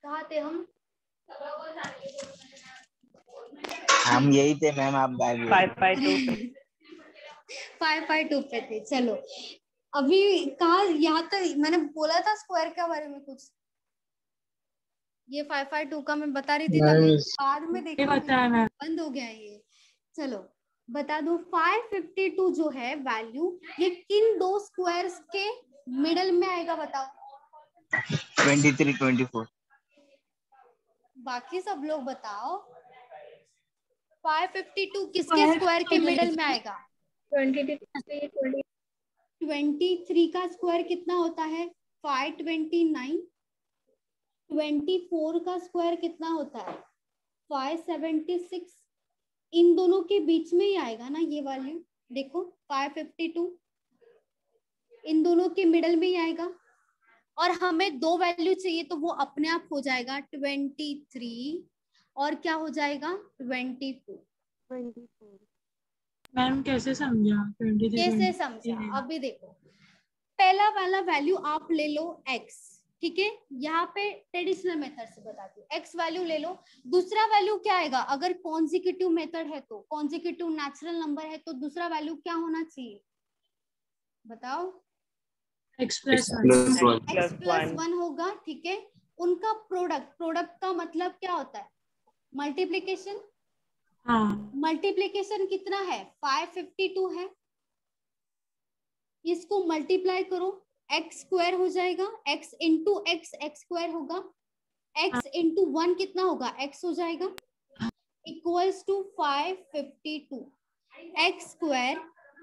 कहाँ थे हम? हम यही थे मैम, आप गायब हो गए। 5/2 5/2 पे थे। चलो अभी कहाँ, यहाँ तक मैंने बोला था स्क्वायर के बारे में कुछ। ये 5/2 का मैं बता रही थी तभी, बाद में देखा बताना। बंद हो गया ये। चलो बता दो 552 जो है वैल्यू, ये किन दो स्क्वायर्स के मिडल में आएगा बताओ। 23, 24। बाकी सब लोग बताओ 552 किसके स्क्वायर के मिडल में आएगा? 23 का स्क्वायर कितना होता है? 529। 24 का स्क्वायर कितना होता है? 576। इन दोनों के बीच में ही आएगा ना ये वैल्यू। देखो 552 इन दोनों के मिडल में ही आएगा, और हमें दो वैल्यू चाहिए तो वो अपने आप हो जाएगा 23 और क्या हो जाएगा 24। मैम कैसे समझा? 23 कैसे समझा? अभी देखो पहला वाला वैल्यू आप ले लो x, ठीक है, यहाँ पे ट्रेडिशनल मेथड से बताती हूँ। x वैल्यू ले लो, दूसरा वैल्यू क्या आएगा? अगर कॉन्जिक्यूटिव मेथड है तो, कॉन्जिक्यूटिव नेचुरल नंबर है तो दूसरा वैल्यू क्या होना चाहिए बताओ? x+1 होगा, ठीक है। उनका प्रोडक्ट, प्रोडक्ट का मतलब क्या होता है? मल्टीप्लीकेशन। हाँ, मल्टीप्लीकेशन कितना है? 552 है। इसको मल्टीप्लाई करो, एक्स स्क्वायर हो जाएगा, x into x x square होगा, x इंटू 1 कितना होगा? x हो जाएगा, equals to 552। X square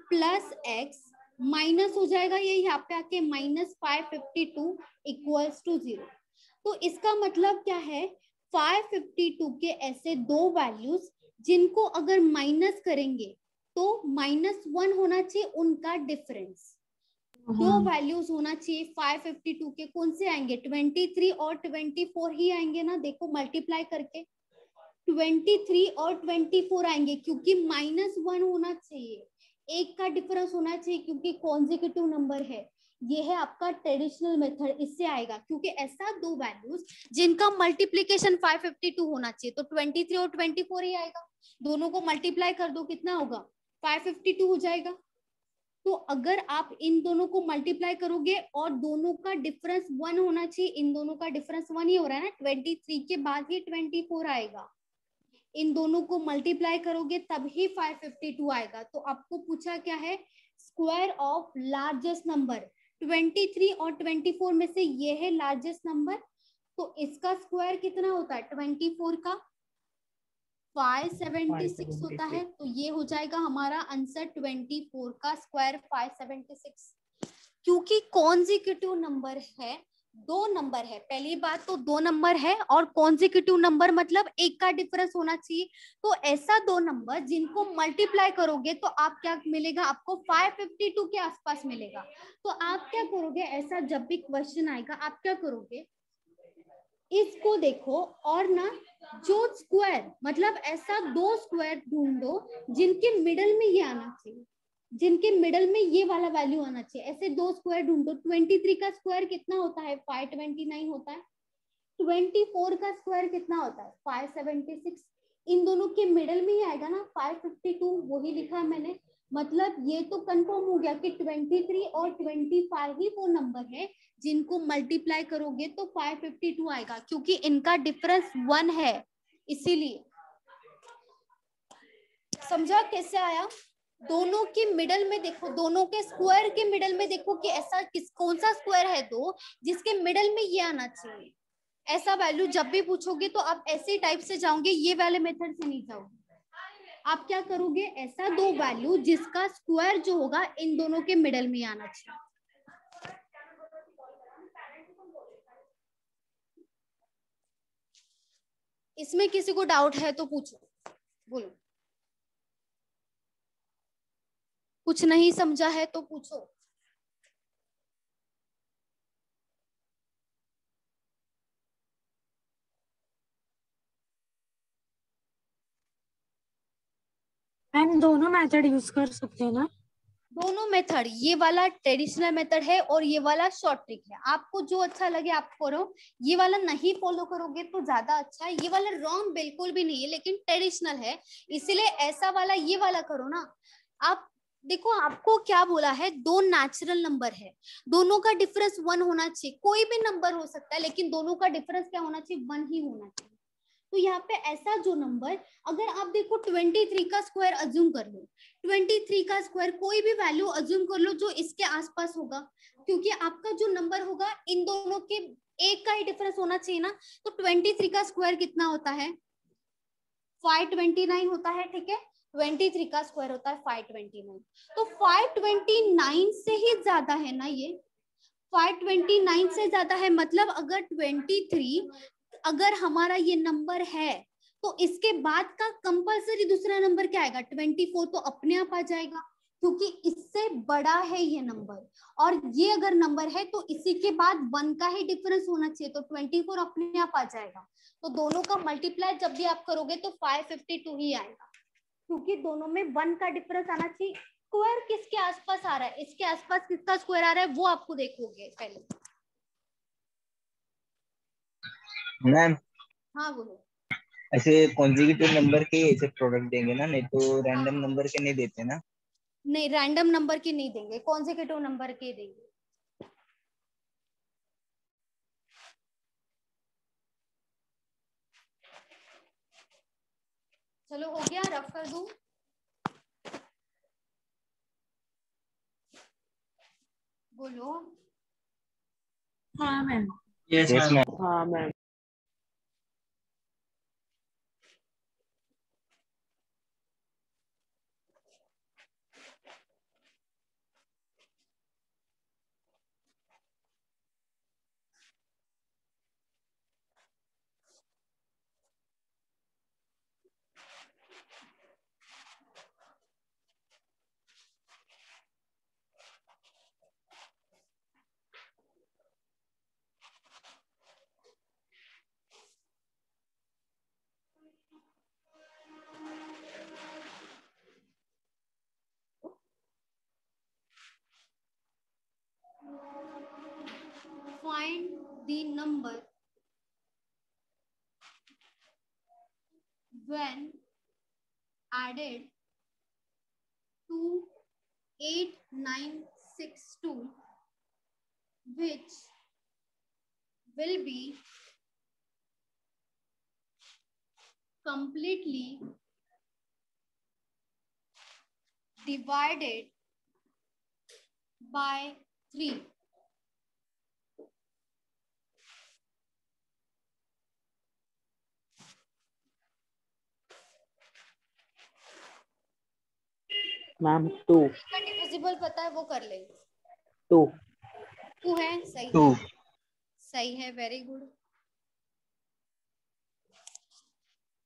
plus x minus हो जाएगा, ये यहाँ पे आके -552 इक्वल्स टू 0। तो इसका मतलब क्या है? 552 के ऐसे दो वैल्यूज जिनको अगर माइनस करेंगे तो -1 होना चाहिए उनका डिफरेंस। दो वैल्यूज होना चाहिए 552 के, कौन से आएंगे? 23 और 24 ही आएंगे ना। देखो मल्टीप्लाई करके 23 और 24 आएंगे, क्योंकि -1 होना चाहिए, एक का डिफरेंस होना चाहिए, क्योंकि कॉन्जिक्यूटिव नंबर है। ये है आपका ट्रेडिशनल मेथड, इससे आएगा। क्योंकि ऐसा दो वैल्यूज जिनका मल्टीप्लीकेशन 552 होना चाहिए, तो 23 और 24 ही आएगा। दोनों को मल्टीप्लाई कर दो, कितना होगा? 552 हो जाएगा। तो अगर आप इन दोनों को मल्टीप्लाई करोगे और दोनों का डिफरेंस 1 होना चाहिए, इन दोनों का डिफरेंस 1 ही हो रहा है ना, 23 के बाद ही 24 आएगा। इन दोनों को मल्टीप्लाई करोगे तब ही 552 आएगा। तो आपको पूछा क्या है? Square of largest number. 23 और 24 में से ये है लार्जेस्ट नंबर, तो इसका स्क्वायर कितना होता है? 24 का 576 होता है। तो ये हो जाएगा हमारा आंसर, 24 का स्क्वायर 576। क्योंकि कॉन्जिक्यूटिव नंबर है, दो नंबर है। पहली बात तो दो नंबर है, और कॉन्जिक्यूटिव नंबर मतलब एक का डिफरेंस होना चाहिए। तो ऐसा दो नंबर जिनको मल्टीप्लाई करोगे तो आप क्या मिलेगा? आपको 552 के आसपास मिलेगा। तो आप क्या करोगे? ऐसा जब भी क्वेश्चन आएगा आप क्या करोगे? इसको देखो, और ना जो स्क्वायर मतलब ऐसा दो स्क्वायर ढूंढो जिनके मिडल में ये आना चाहिए, जिनके मिडल में ये वाला वैल्यू आना चाहिए। ऐसे दो स्क्वायर ढूंढो। 23 का स्क्वायर कितना होता है? 529 होता है। 24 का स्क्वायर कितना होता है? 576। इन दोनों के मिडल में ही आएगा ना 552, वही लिखा है मैंने। मतलब ये तो कंफर्म हो गया कि 23 और 25 ही वो नंबर है जिनको मल्टीप्लाई करोगे तो 552 आएगा, क्योंकि इनका डिफरेंस 1 है, इसीलिए। समझा कैसे आया? दोनों के मिडल में देखो, दोनों के स्क्वायर के मिडल में देखो कि ऐसा कौन सा स्क्वायर है दो जिसके मिडल में ये आना चाहिए। ऐसा वैल्यू जब भी पूछोगे तो आप ऐसे टाइप से जाओगे, ये वाले मेथड से नहीं जाओगे। आप क्या करोगे? ऐसा दो वैल्यू जिसका स्क्वायर जो होगा इन दोनों के मिडल में आना चाहिए। इसमें किसी को डाउट है तो पूछो, बोलो। कुछ नहीं समझा है तो पूछो। मैम दोनों मेथड यूज कर सकते हैं ना? दोनों मेथड, ये वाला ट्रेडिशनल मेथड है और ये वाला शॉर्ट ट्रिक है, आपको जो अच्छा लगे आप करो। ये वाला नहीं फॉलो करोगे तो ज्यादा अच्छा है, ये वाला रॉन्ग बिल्कुल भी नहीं है लेकिन ट्रेडिशनल है, इसीलिए ऐसा वाला ये वाला करो ना आप। देखो आपको क्या बोला है, दो नेचुरल नंबर है, दोनों का डिफरेंस 1 होना चाहिए, कोई भी नंबर हो सकता है लेकिन दोनों का डिफरेंस क्या होना चाहिए, 1 ही होना चाहिए। तो यहाँ पे ऐसा जो नंबर, अगर आप देखो 23 का स्क्वायर अज्यूम कर लो, 23 का स्क्वायर कोई भी वैल्यू अज्यूम कर लो जो इसके आसपास होगा, क्योंकि आपका जो नंबर होगा इन दोनों के एक का ही डिफरेंस होना चाहिए ना। तो 23 का स्क्वायर कितना होता है, 529 होता है, ठीक है। 23 का स्क्वायर होता है 529, तो 529 से ही ज्यादा है ना ये, 529 से ज्यादा है, मतलब अगर 23 अगर हमारा ये नंबर है तो इसके बाद का कंपलसरी दूसरा नंबर क्या आएगा, 24 तो अपने आप आ जाएगा, क्योंकि इससे बड़ा है ये नंबर, और ये अगर नंबर है तो इसी के बाद 1 का ही डिफरेंस होना चाहिए, तो 24 अपने आप आ जाएगा। तो दोनों का मल्टीप्लाई जब भी आप करोगे तो 552 ही आएगा, क्योंकि दोनों में 1 का डिफरेंस आना चाहिए। स्क्वायर किसके आसपास आ रहा है, इसके आसपास किसका स्क्वायर आ रहा है वो आपको देखोगे पहले। मैम हाँ बोलो। ऐसे कॉन्जिक्यूटिव नंबर के ऐसे प्रोडक्ट देंगे ना, नहीं तो हाँ रैंडम हाँ, नंबर के नहीं देते ना। नहीं रैंडम नंबर के नहीं देंगे, कॉन्जिक्यूटिव नंबर के देंगे। चलो हो गया, रफ कर दूं। बोलो। हाँ मैम। Yes ma'am. हाँ ma'am. Find the number when added to 8962 which will be completely divided by 3. Ma'am 2 इसका डिविजिबल पता है वो कर ले। 2 2 है, सही 2 है, सही है, वेरी गुड।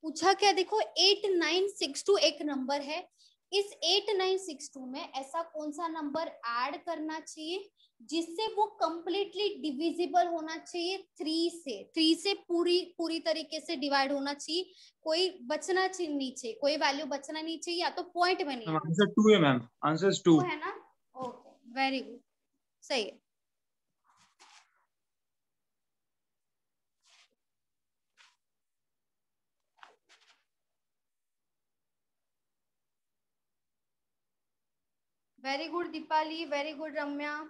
पूछा क्या, देखो 8962 एक नंबर है, इस 8962 में ऐसा कौन सा नंबर ऐड करना चाहिए जिससे वो कंप्लीटली डिविजिबल होना चाहिए 3 से पूरी तरीके से डिवाइड होना चाहिए, कोई बचना नहीं चाहिए, कोई वैल्यू बचना नहीं चाहिए, या तो पॉइंट में नहीं आना चाहिए। आंसर 2 है मैम, आंसर 2 है ना, ओके वेरी गुड, सही है। Very good Deepali, very good Ramya.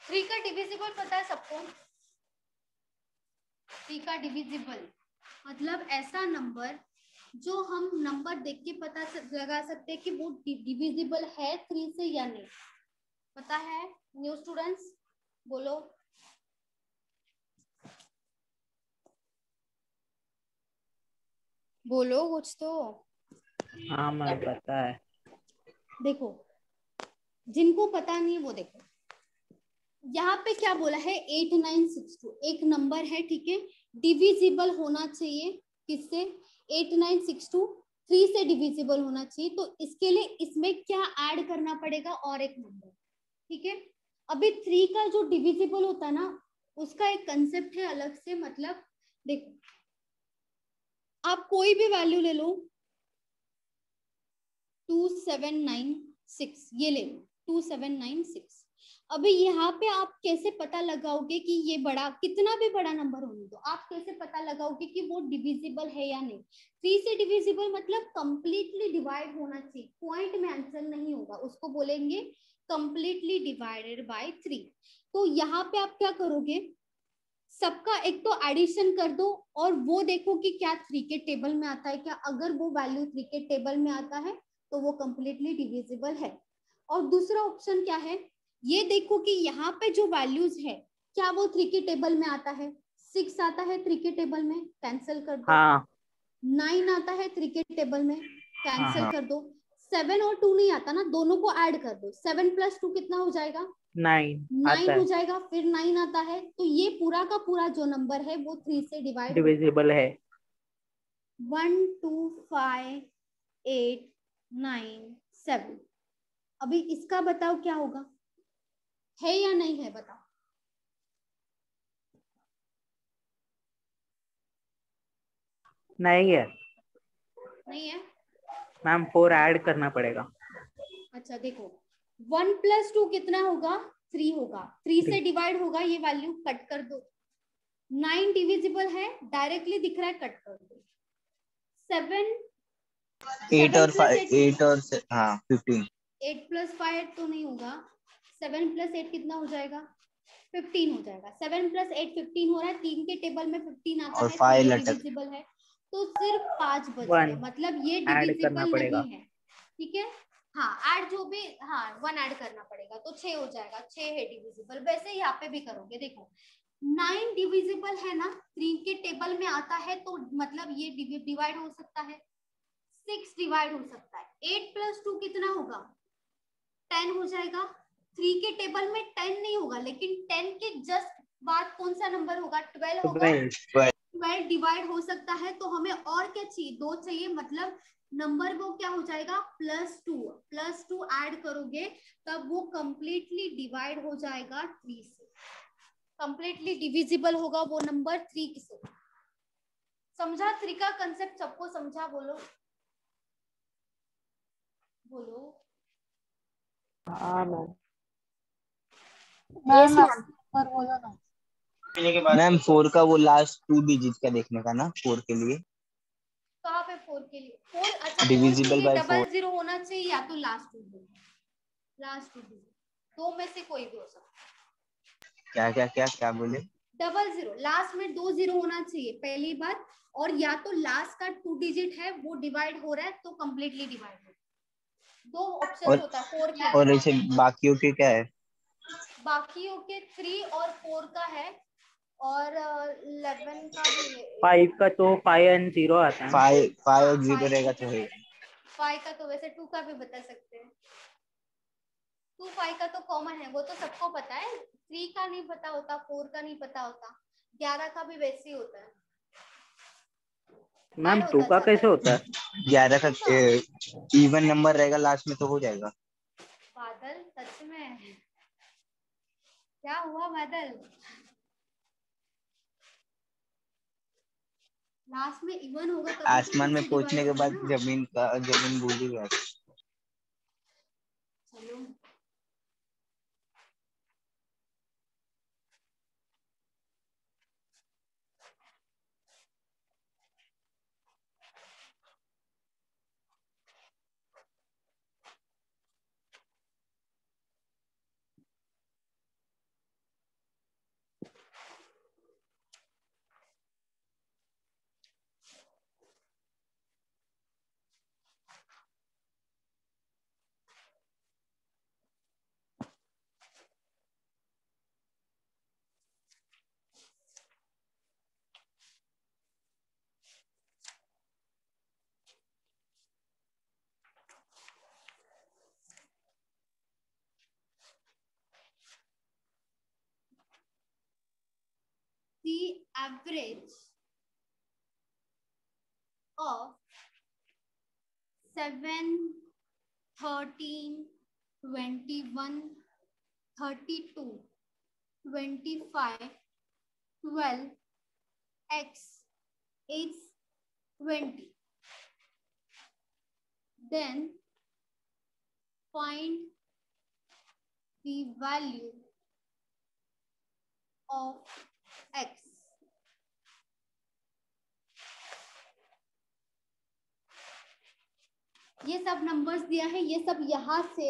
Three का डिविजिबल पता है सबको, 3 का डिविजिबल मतलब ऐसा नंबर जो हम नंबर देख के पता लगा सकते हैं कि वो डिविजिबल है 3 से या नहीं, पता है न्यू स्टूडेंट्स, बोलो। बोलो कुछ तो। हाँ मैम पता है। देखो जिनको पता नहीं है वो देखो, यहाँ पे क्या बोला है 8962 एक नंबर है, ठीक है, डिविजिबल होना चाहिए किससे, 8962 3 से डिविजिबल होना चाहिए। तो इसके लिए इसमें क्या ऐड करना पड़ेगा, और एक नंबर, ठीक है। अभी 3 का जो डिविजिबल होता है ना, उसका एक कंसेप्ट है अलग से, मतलब देखो आप कोई भी वैल्यू ले लो, 2796 ये ले लो, 2796। अभी यहाँ पे आप कैसे पता लगाओगे कि ये बड़ा, कितना भी बड़ा नंबर होने दो, आप कैसे पता लगाओगे कि वो डिविजिबल है या नहीं। 3 से डिविजिबल मतलब कंप्लीटली डिवाइड होना चाहिए, पॉइंट में आंसर नहीं होगा, उसको बोलेंगे कंप्लीटली डिवाइडेड बाय 3। तो यहाँ पे आप क्या करोगे, सबका एक तो एडिशन कर दो और वो देखो कि क्या 3 के टेबल में आता है क्या। अगर वो वैल्यू 3 के टेबल में आता है तो वो कंप्लीटली डिविजिबल है। और दूसरा ऑप्शन क्या है, ये देखो कि यहाँ पे जो वैल्यूज है क्या वो 3 के टेबल में आता है। 6 आता है 3 के टेबल में, कैंसिल कर दो। हाँ 9 आता है 3 के टेबल में, हाँ कैंसिल हाँ कर दो। 7 और 2 नहीं आता ना, दोनों को ऐड कर दो। 7 + 2 कितना हो जाएगा, 9 आता 9 हो है, जाएगा। फिर 9 आता है, तो ये पूरा का पूरा जो नंबर है वो 3 से डिवाइड हो, डिविजिबल है। 1 2 5 8 9 7। अभी इसका बताओ क्या होगा, है या नहीं है, बताओ। नहीं है नहीं है, मैम, 4 ऐड करना पड़ेगा। अच्छा देखो 1 + 2 कितना होगा, 3 होगा। 3 से 3 डिवाइड होगा, ये वैल्यू कट कर दो। 9 डिविजिबल है, डायरेक्टली दिख रहा है, कट कर दो। 7 8 7 और + 5 8 8 और हाँ 15। 8 + 5 तो नहीं होगा, 7 + 8 कितना हो जाएगा, 15 हो जाएगा। 7 + 8 15 हो रहा है, 3 के टेबल में 15 आता और है, तो 5 ये लटक। डिविजिबल है। तो सिर्फ 5 बच गए, 1 मतलब ये ऐड करना डिविजिबल पड़ेगा। नहीं है, ठीक है। हाँ ऐड जो भी, हाँ 1 ऐड करना पड़ेगा, तो 6 हो जाएगा, 6 है डिविजिबल। वैसे यहाँ पे भी करोगे, देखो 9 डिविजिबल है ना, 3 के टेबल में आता है, तो मतलब ये डिवाइड हो सकता है। 6 डिवाइड हो सकता है। 8 + 2 कितना होगा, 10 हो जाएगा। 3 के टेबल में 10 नहीं होगा, लेकिन 10 के जस्ट बाद कौन सा नंबर होगा, 12 होगा। 12 12 डिवाइड हो सकता है, तो हमें और क्या चाहिए, 2 चाहिए, मतलब नंबर वो क्या हो जाएगा, +2 ऐड करोगे तब वो कंप्लीटली डिवाइड हो जाएगा 3 से। कंप्लीटली डिविजिबल होगा वो नंबर 3 से। समझा 3 का कंसेप्ट, सबको समझा, बोलो बोलो। हाँ मैम। मैम मैम पर बोलो ना। मैम 4 का वो लास्ट 2 डिजिट का देखने का ना, 4 के लिए कहाँ पे 4 के लिए, 4 अच्छा 4 के डिविजिबल लिए बाय 4। 00 होना चाहिए, या तो लास्ट 2 डिजिट, लास्ट 2 डिजिट, दो में से कोई भी हो सकता है। क्या क्या क्या क्या बोले, 00 लास्ट में 2 0 होना चाहिए पहली बात, और या तो लास्ट का 2 डिजिट है वो डिवाइड हो रहा है तो कंप्लीटली डिवाइड हो रहा है। दो ऑप्शन और होता है 4 के और अंदर। ऐसे बाकियों के क्या है। बाकियों के 3 और 4 का है, और 11 का भी है। 5 का तो 5 एंड 0 आता है ना। 5 हाँ और 0 5, रहेगा ठीक तो है। है। 5 का तो वैसे 2 का भी बता सकते हैं। 2 5 का तो कॉमन है, वो तो सबको पता है। 3 का नहीं पता होता, 4 का नहीं पता होता, 11 का भी वैसे ही होता है, मैम ऐड 2 होता का जाता कैसे है। होता है? 11 का 2 का इवन नंबर रहेगा लास्ट में तो हो जाएगा। बादल, सच में क्या हुआ बादल, लास्ट में इवन होगा तभी तो आसमान 2 में से पहुंचने डिवाइड के होगा बाद ना। जमीन भूल ही गया। चलो the average of 7, 13, 21, 32, 25, 12, x is 20. Then find the value of x. ये सब नंबर्स दिया है, ये सब यहाँ से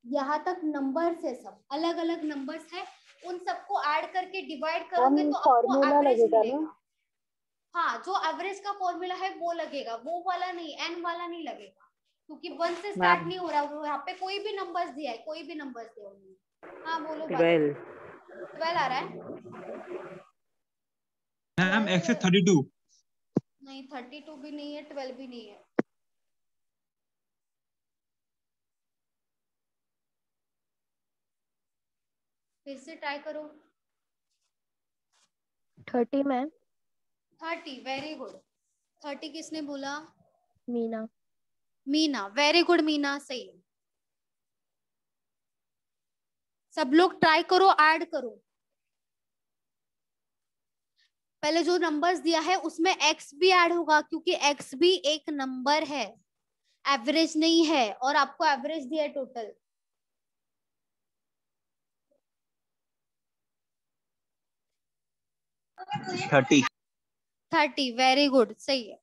यहाँ तक नंबर्स है, सब अलग अलग नंबर्स है, उन सबको ऐड करके डिवाइड करोगे तो आपको एवरेज मिलेगा। हाँ, जो एवरेज का फॉर्मूला है वो लगेगा, वो वाला नहीं, एन वाला नहीं लगेगा, क्योंकि 1 से स्टार्ट नहीं हो रहा है, यहाँ पे कोई भी नंबर्स दिया है, कोई भी नंबर्स दिया है। हाँ बोलो। 12 आ रहा है मैम x है 32। नहीं, 32 भी नहीं है, 12 भी नहीं है। फिर से ट्राई करो। 30 मैम। 30, very good. 30 किसने बोला? मीना। मीना, वेरी गुड मीना, सही है। सब लोग ट्राई करो, ऐड करो। पहले जो नंबर्स दिया है उसमें x भी ऐड होगा, क्योंकि x भी एक नंबर है, एवरेज नहीं है, और आपको एवरेज दिया है टोटल। थर्टी। 30, वेरी गुड, सही है।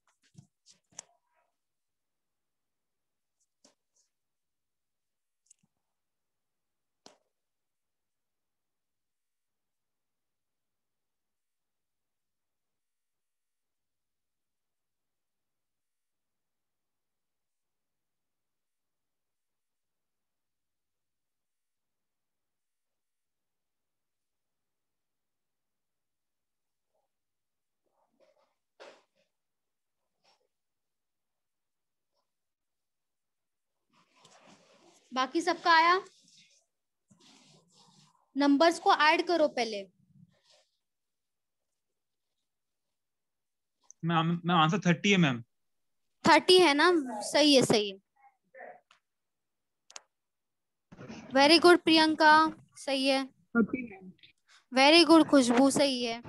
बाकी सबका आया? नंबर्स को ऐड करो पहले। मैम आंसर 30 है मैम। 30 है ना? सही है, सही है, वेरी गुड प्रियंका, सही है। वेरी गुड खुशबू, सही है।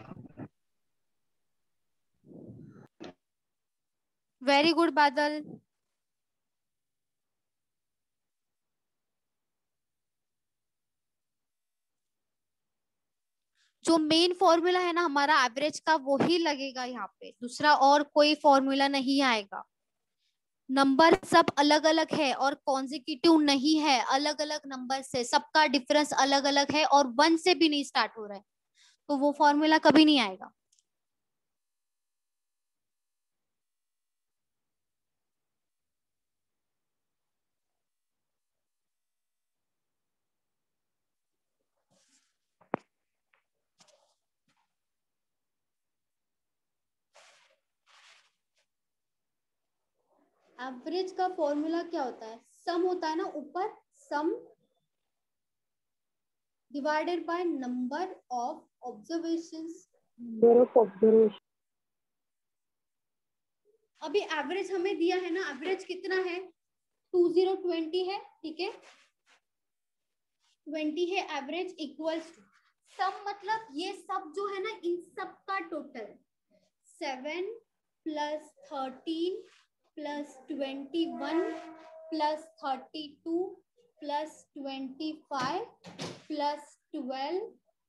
वेरी गुड बादल। जो मेन फॉर्मूला है ना हमारा एवरेज का, वो ही लगेगा यहाँ पे, दूसरा और कोई फॉर्मूला नहीं आएगा। नंबर सब अलग अलग है और कॉन्जिक्यूटिव नहीं है, अलग अलग नंबर से, सबका डिफरेंस अलग अलग है और 1 से भी नहीं स्टार्ट हो रहा है, तो वो फॉर्मूला कभी नहीं आएगा। एवरेज का फॉर्मूला क्या होता है? सम होता है ना ऊपर, सम divided by number of observations. अभी एवरेज हमें दिया है ना, एवरेज कितना है? 2020 है, ठीक है, 20 है एवरेज, इक्वल्स टू सम, मतलब ये सब जो है ना, इन सब का total 7 plus 13 plus 21 plus 32 plus 25 plus 12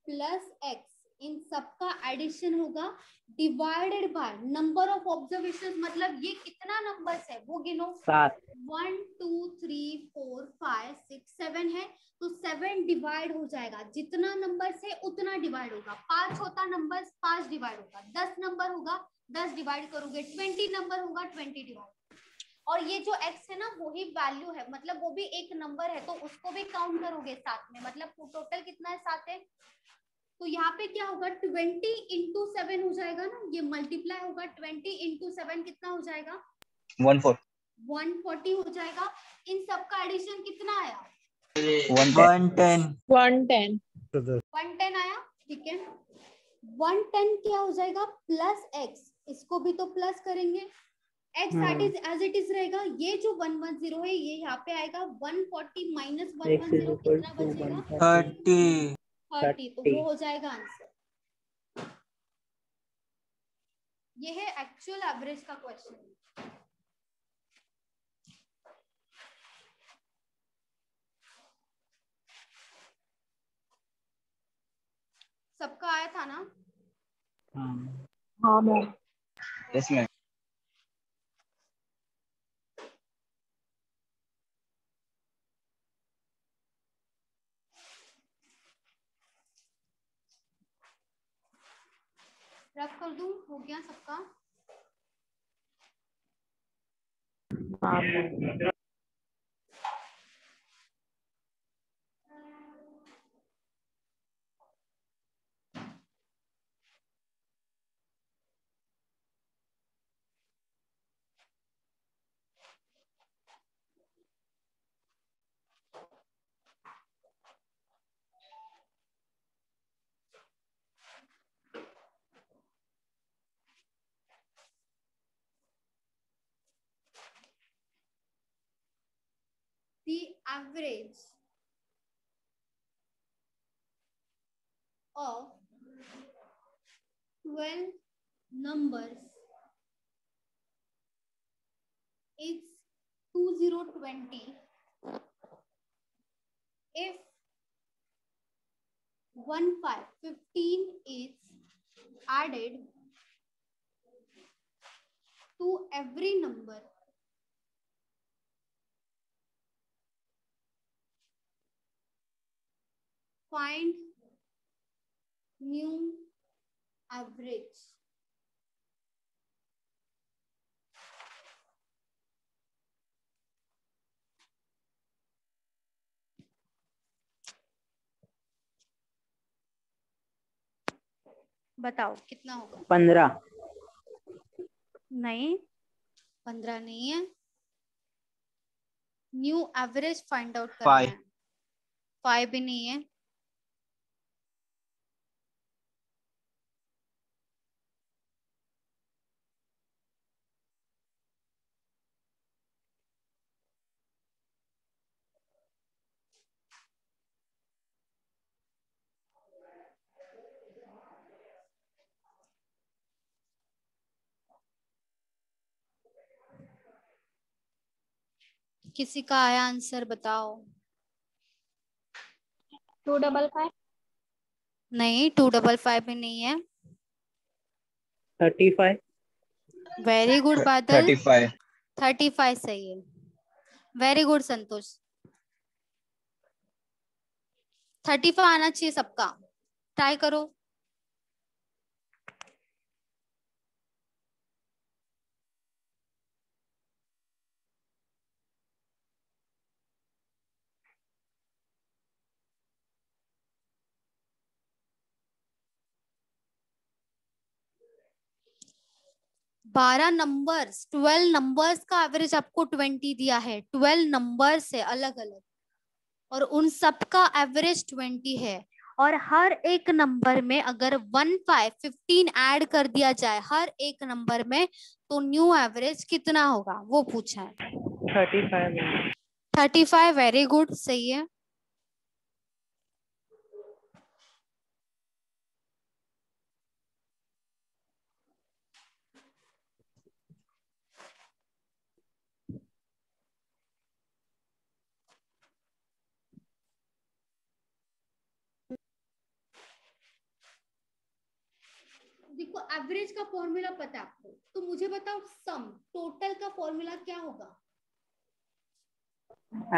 plus x, इन सबका एडिशन होगा divided by number of observations. मतलब ये कितना नंबर्स है वो गिनो। 7। 1 2 3 4 5 6 7 है, तो 7 डिवाइड हो जाएगा, जितना नंबर्स है उतना डिवाइड होगा। 5 होता नंबर्स, 5 डिवाइड होगा। 10 नंबर होगा, 10 डिवाइड करोगे। 20 नंबर होगा, 20 डिवाइड। और ये जो x है ना वही वैल्यू है, मतलब वो भी एक नंबर है, तो उसको भी काउंट करोगे साथ में, मतलब टोटल कितना है? 7 है। तो यहाँ पे क्या होगा? 20 इंटू 7 हो जाएगा ना, ये मल्टीप्लाई होगा। 20 इंटू 7 कितना हो जाएगा? 140 हो जाएगा। इन सबका एडिशन कितना आया? 110 110 110 आया, ठीक है। 110 क्या हो जाएगा प्लस एक्स, इसको भी तो प्लस करेंगे, एक्स एज इट इज रहेगा, ये जो 110 है ये यहाँ पे आएगा, 140 माइनस 110 कितना बचेगा 30। 30, तो वो हो जाएगा आंसर। ये है एक्चुअल एवरेज का क्वेश्चन। सबका आया था ना? हाँ मैम। Yes ma'am. रब कर दूं, हो गया सबका? हाँ ma'am. The average of 12 numbers is 2020 if 15 is added to every number. Find new average. बताओ कितना होगा? 15। नहीं, 15 नहीं है। न्यू एवरेज फाइंड आउट करना है। 5 भी नहीं है। किसी का आया आंसर बताओ? 255। नहीं, 255 भी नहीं है। 35। वेरी गुड बादल। 35। 35 सही है। वेरी गुड संतोष। 35 आना चाहिए सबका, ट्राई करो। बारह नंबर्स, 12 नंबर्स का एवरेज आपको 20 दिया है। 12 नंबर्स है अलग अलग और उन सब का एवरेज 20 है। और हर एक नंबर में अगर 15 ऐड कर दिया जाए हर एक नंबर में, तो न्यू एवरेज कितना होगा वो पूछा है। 35। 35 वेरी गुड, सही है। देखो एवरेज का फॉर्मूला पता है आपको, तो मुझे बताओ सम टोटल का फॉर्मूला क्या होगा?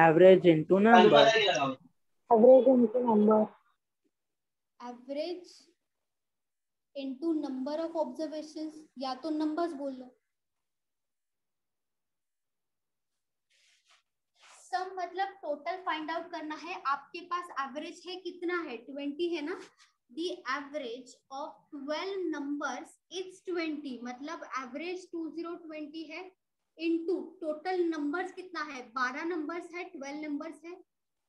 Average into number. Average into number. Average into number of observations, या तो नंबर्स बोल लो। सम मतलब टोटल फाइंड आउट करना है। आपके पास एवरेज है कितना है? 20 है ना। The average of 12 numbers is 20, मतलब एवरेज 2020 है इनटू टोटल नंबर्स कितना है? 12 नंबर्स है, 12 नंबर्स है,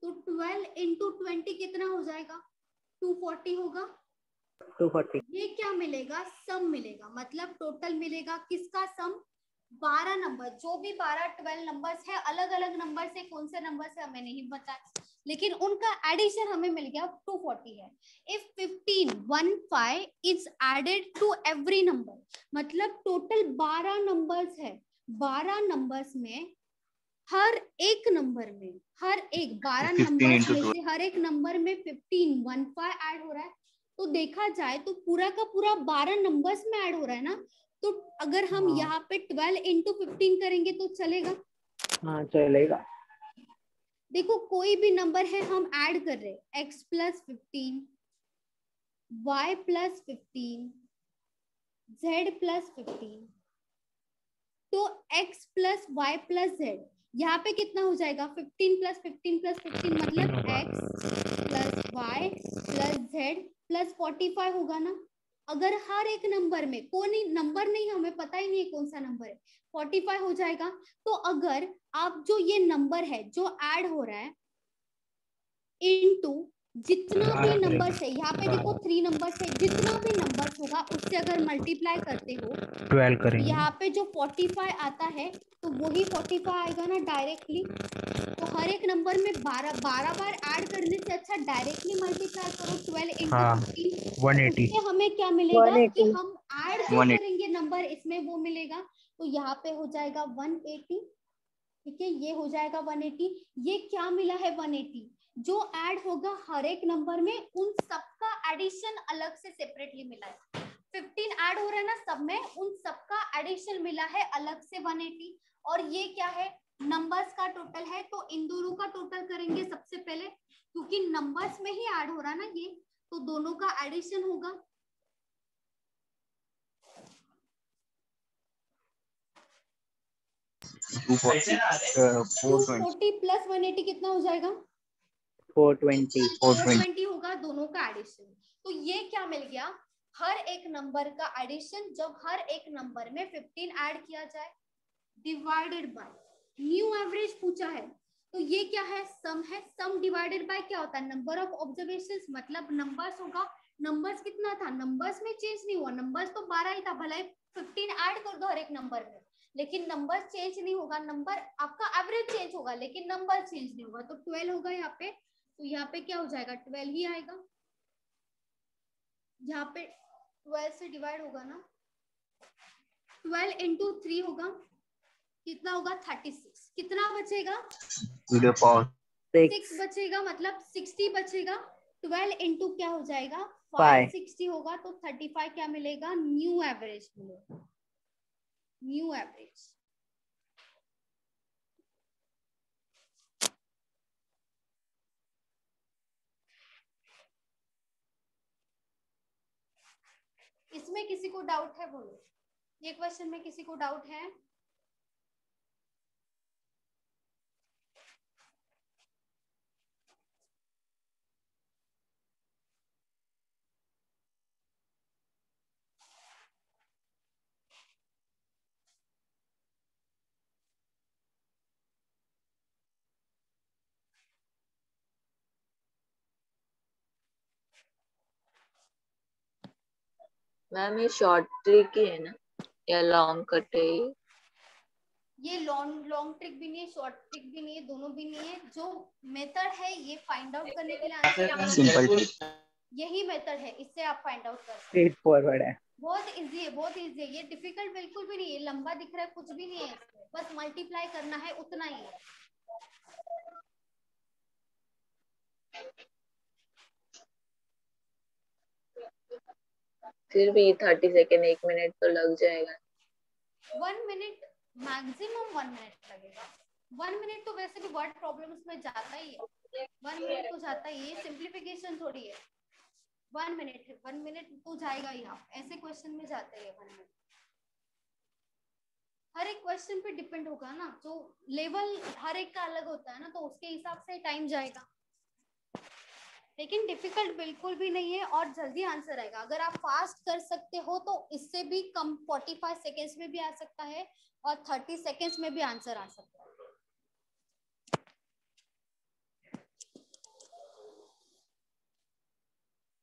तो 12 इंटू 20 कितना हो जाएगा? 240 होगा। 240। ये क्या मिलेगा, सम मिलेगा, मतलब टोटल मिलेगा किसका सम, 12 नंबर, जो भी 12-12 नंबर्स है, अलग अलग नंबर से, कौन से नंबर से हमें नहीं पता, लेकिन उनका एडिशन हमें मिल गया 240 है। If 15 is added to every number, मतलब टोटल 12 नंबर्स है, 12 नंबर्स में हर एक नंबर में, हर एक 12 नंबर्स में से हर एक नंबर में 15 ऐड हो रहा है, तो देखा जाए तो पूरा का पूरा 12 नंबर्स में ऐड हो रहा है ना, तो अगर हम यहाँ पे 12 इंटू 15 करेंगे तो चलेगा। हाँ चलेगा। देखो कोई भी नंबर है हम ऐड कर रहे, x plus 15, y plus 15, z plus 15, तो x plus y plus z, यहाँ पे कितना हो जाएगा, 15 प्लस 15 प्लस 15 मतलब x plus y plus z plus 45 होगा ना। अगर हर एक नंबर में कोई नंबर नहीं, हमें पता ही नहीं है कौन सा नंबर है, 45 हो जाएगा। तो अगर आप जो ये नंबर है जो ऐड हो रहा है इनटू जितना भी नंबर्स है, यहाँ पे देखो 3 नंबर्स है, जितना भी नंबर्स होगा उससे अगर मल्टीप्लाई करते हो 12 करेंगे। यहाँ पे जो 45 आता है तो वही 45 आएगा ना डायरेक्टली। तो हर एक नंबर में 12 बार ऐड करने से अच्छा डायरेक्टली मल्टीप्लाई करो 12 इंटू 15, 180। उससे हमें क्या मिलेगा 180। कि हम ऐड जो 180 करेंगे नंबर इसमें वो मिलेगा। तो यहाँ पे हो जाएगा 180, ठीक है, ये हो जाएगा 180। ये क्या मिला है 180, जो ऐड होगा हर एक नंबर में उन सबका एडिशन अलग से सेपरेटली मिला है। 15 ऐड हो रहा है ना सब में, उन सबका एडिशन मिला है अलग से 180। और ये क्या है, नंबर्स का टोटल है, तो इन दोनों का टोटल करेंगे सबसे पहले, क्योंकि नंबर्स में ही ऐड हो रहा है ना ये, तो दोनों का एडिशन होगा। टू 440 प्लस 180 कितना हो जाएगा, 420। 420 होगा दोनों का एडिशन। तो ये क्या मिल गया, हर एक नंबर का एडिशन जब हर एक नंबर में 15 ऐड किया जाए डिवाइडेड बाय न्यू एवरेज पूछा है, तो ये क्या है, सम है। सम डिवाइडेड बाय क्या होता है, नंबर ऑफ ऑब्जर्वेशंस, मतलब नंबर्स होगा। नंबर्स कितना था, नंबर्स में चेंज नहीं हुआ, नंबर्स तो 12 ही था, भले 15 ऐड कर दो हर एक नंबर में, लेकिन नंबर चेंज नहीं होगा, नंबर आपका एवरेज चेंज होगा लेकिन नंबर चेंज नहीं होगा। तो 12 होगा यहाँ पे, तो यहाँ पे क्या हो जाएगा 12 ही आएगा, यहाँ पे 12 से डिवाइड होगा ना, 12 इंटू 3 होगा, कितना होगा 36, कितना बचेगा 6 बचेगा, मतलब 60 बचेगा। 12 इंटू क्या हो जाएगा 560 होगा, तो 35 क्या मिलेगा, न्यू एवरेज मिलेगा, न्यू एवरेज। इसमें किसी को डाउट है बोलो, ये क्वेश्चन में किसी को डाउट है? मैम ये शॉर्ट ट्रिक ही है ना या लॉन्ग कट है? ये लॉन्ग ट्रिक भी नहीं है, शॉर्ट ट्रिक भी नहीं है, दोनों भी नहीं है। जो मेथड है ये फाइंड आउट करने के लिए आंसर सिंपल, यही मेथड है, इससे आप फाइंड आउट कर सकते स्ट्रेट फॉरवर्ड है। बहुत इजी है, बहुत इजी है, ये डिफिकल्ट बिल्कुल भी नहीं है, लंबा दिख रहा है कुछ भी नहीं है इसमें, बस मल्टीप्लाई करना है उतना ही है। फिर भी 30 सेकेंड 1 मिनट तो लग जाएगा। 1 मिनट, मैक्सिमम 1 मिनट लगेगा। 1 मिनट तो वैसे भी वर्ड प्रॉब्लम्स में जाता ही है, 1 मिनट तो जाता ही है, सिंप्लीफिकेशन थोड़ी है। 1 मिनट तो जाएगा ही, आप ऐसे क्वेश्चन में जाते हैं 1 मिनट। हर एक क्वेश्चन पे डिपेंड होगा ना, जो लेवल हर एक का अलग होता है ना, तो उसके हिसाब से टाइम जाएगा, लेकिन डिफिकल्ट बिल्कुल भी नहीं है और जल्दी आंसर आएगा। अगर आप फास्ट कर सकते हो तो इससे भी कम 45 सेकेंड्स में भी आ सकता है और 30 सेकेंड्स में भी आंसर आ सकता है।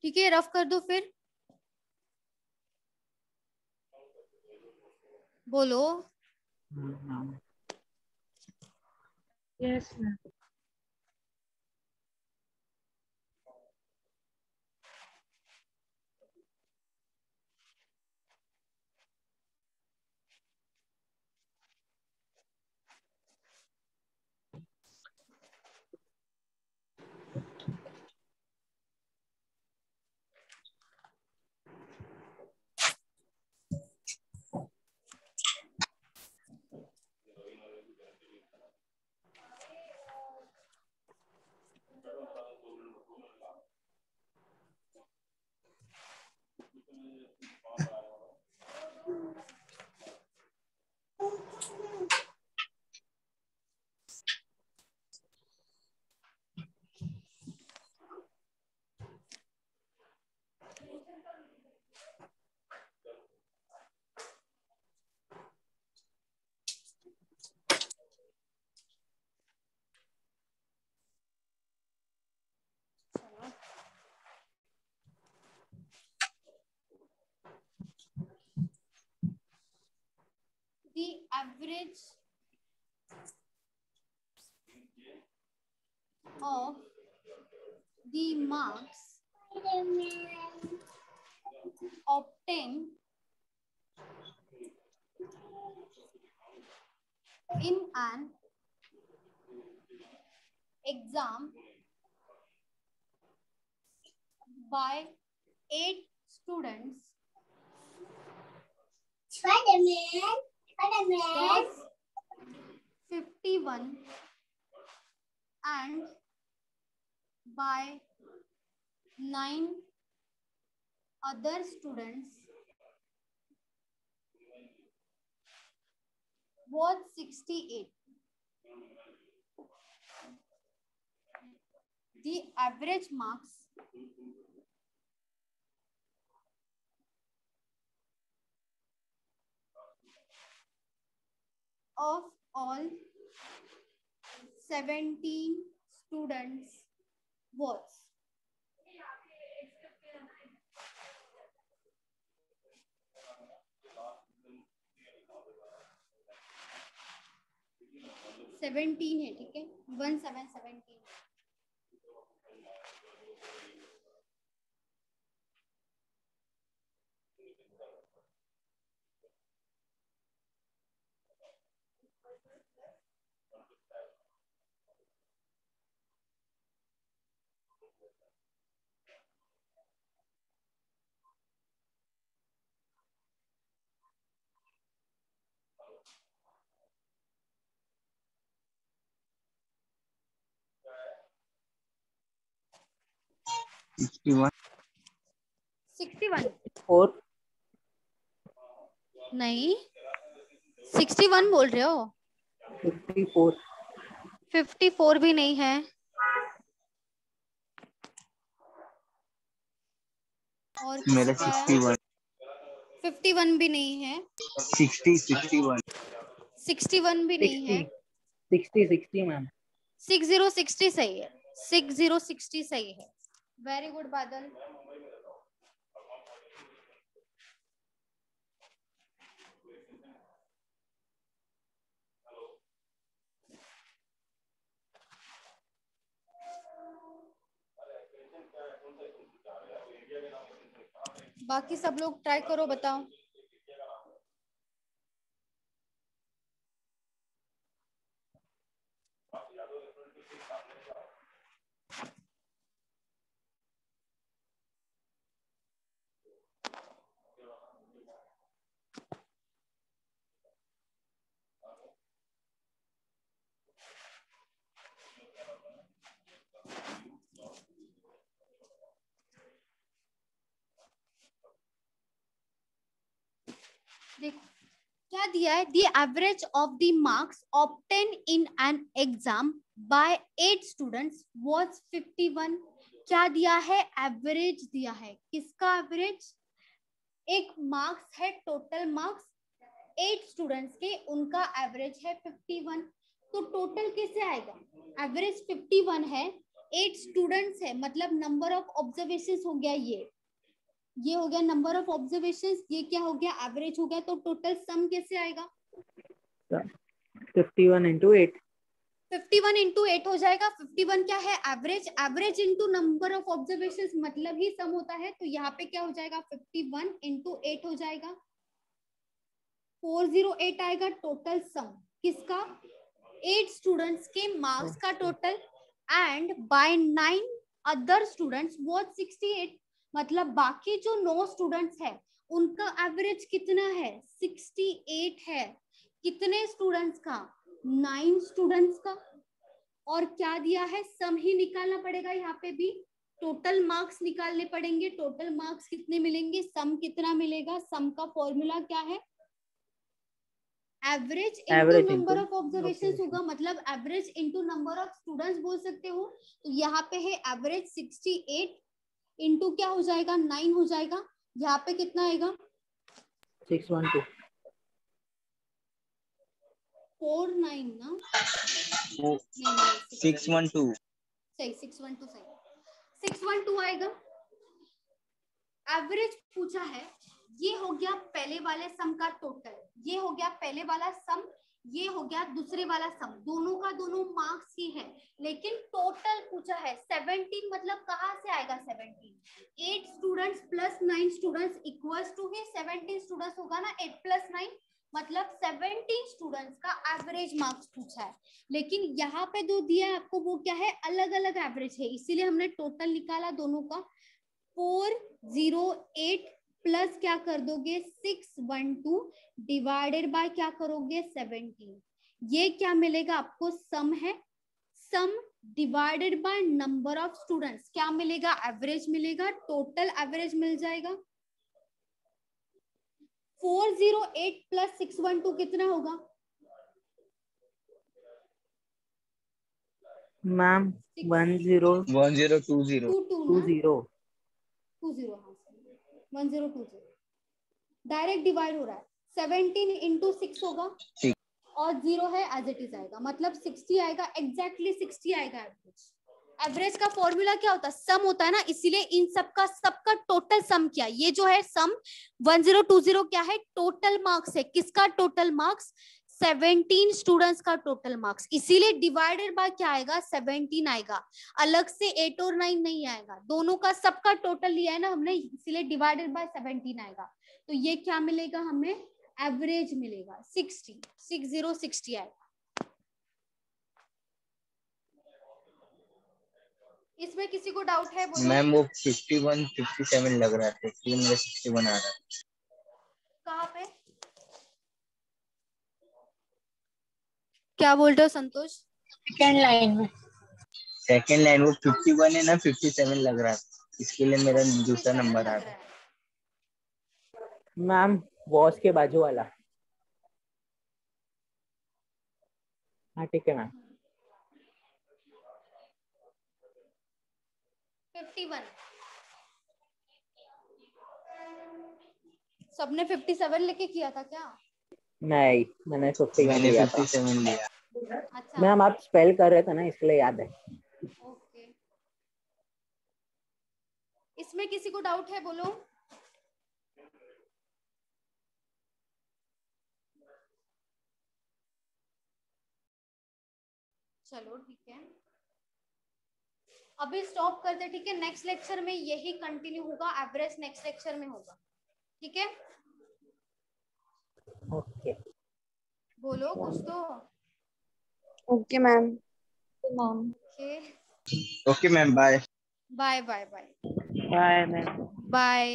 ठीक है, रफ कर दो फिर। बोलो। Yes, ma'am. The average of the marks obtained in an exam by 8 students was 51 and by 9 other students was 68. The average marks of all 17 students was 17 है, ठीक है, 1717।61 4 नहीं 61 बोल रहे हो? 54 54 भी नहीं है। और मेरा किसका है? 61 51 भी नहीं है। 61 61 भी नहीं है। 60 मैम। 6060 सही है। 6060 सही है। वेरी गुड बादल। बाकी सब लोग ट्राई करो, बताओ। देखो क्या दिया है, the average of the marks obtain in an exam by 8 students was 51। क्या दिया है? एवरेज दिया है। किसका एवरेज? एक मार्क्स है, टोटल मार्क्स 8 स्टूडेंट्स के, उनका एवरेज है 51। तो टोटल कैसे आएगा? एवरेज 51 है, 8 स्टूडेंट्स है, मतलब नंबर ऑफ ऑब्जर्वेशंस हो गया ये। ये हो गया नंबर ऑफ ऑब्जर्वेशंस, ये क्या हो गया एवरेज हो गया, तो टोटल सम कैसे आएगा 51 into 8. 51 इंटू 8 हो जाएगा। 51 क्या है average, average into number of observations मतलब ही सम होता है, तो यहाँ पे क्या हो जाएगा 51 इंटू 8 हो जाएगा 408 आएगा टोटल सम किसका 8 स्टूडेंट्स के मार्क्स का total and by 9 other students what 68 मतलब बाकी जो 9 स्टूडेंट्स है उनका एवरेज कितना है 68 है। कितने स्टूडेंट्स का 9 स्टूडेंट्स का। और क्या दिया है सम ही निकालना पड़ेगा, यहाँ पे भी टोटल मार्क्स निकालने पड़ेंगे। टोटल मार्क्स कितने मिलेंगे, सम कितना मिलेगा, सम का फॉर्मूला क्या है average into number of observation होगा, मतलब average into number of students बोल सकते हो। तो यहाँ पे है एवरेज 68 इंटू क्या हो जाएगा 9 हो जाएगा, यहाँ पे कितना आएगा 612. 49 ना 612 सही 612 सही 612 आएगा। एवरेज पूछा है, ये हो गया पहले वाले सम का टोटल, ये हो गया पहले वाला सम, ये हो गया दूसरे वाला सम, दोनों का दोनों मार्क्स ही है, लेकिन टोटल पूछा है 17 मतलब कहाँ से आएगा 17 8 students plus 9 students equals to ही 17 स्टूडेंट्स होगा ना 8 प्लस 9 मतलब 17 स्टूडेंट्स का एवरेज मार्क्स पूछा है। लेकिन यहाँ पे जो दिया है आपको वो क्या है अलग अलग एवरेज है, इसीलिए हमने टोटल निकाला दोनों का 408 प्लस क्या कर दोगे 612 डिवाइडेड बाय क्या करोगे 17, ये क्या मिलेगा आपको सम है, सम divided by number of students क्या मिलेगा एवरेज मिलेगा, टोटल एवरेज मिल जाएगा। 408 प्लस 612 कितना होगा मैम 1020. 1020 डायरेक्ट डिवाइड हो रहा है 17 इंटू 6 होगा ठीक। और 0 है एज इट इज आएगा, मतलब 60 आएगा, एग्जैक्टली 60 आएगा एवरेज। एवरेज का फॉर्मूला क्या होता है सम होता है ना, इसीलिए इन सबका टोटल सम किया। ये जो है सम 1020 क्या है टोटल मार्क्स है, किसका टोटल मार्क्स 17 स्टूडेंट्स का टोटल मार्क्स, इसीलिए डिवाइडेड बाय क्या आएगा 17 आएगा, अलग से 8 और 9 नहीं आएगा, दोनों का सबका टोटल लिया है ना हमने, इसीलिए डिवाइडेड बाय 17 आएगा। तो ये क्या मिलेगा हमें एवरेज मिलेगा 60 आएगा। इसमें किसी को डाउट है बोलो। मैम वो 51 57 लग रहा था, इसलिए मेरा 61 आ रहा। कहाँ पे क्या बोल रहे हो संतोष? सेकंड लाइन में सेकंड लाइन वो 51 है ना 57 लग रहा था, इसके लिए मेरा दूसरा नंबर आ रहा। मैम वॉश के बाजू वाला। हाँ ठीक है मैम। 51 सबने 57 लेके किया था क्या? नहीं मैंने 51 मैंने लिया था 57 लिया। अच्छा मैम, आप स्पेल कर रहे थे ना इसलिए याद है। ओके, इसमें किसी को डाउट है बोलो। चलो ठीक है, अभी स्टॉप करते, ठीक है, नेक्स्ट लेक्चर में यही कंटिन्यू होगा, एवरेज नेक्स्ट लेक्चर में होगा, ठीक है। ओके बोलो कुछ तो। Okay ma'am okay okay ma'am, bye bye bye bye bye ma'am. Bye.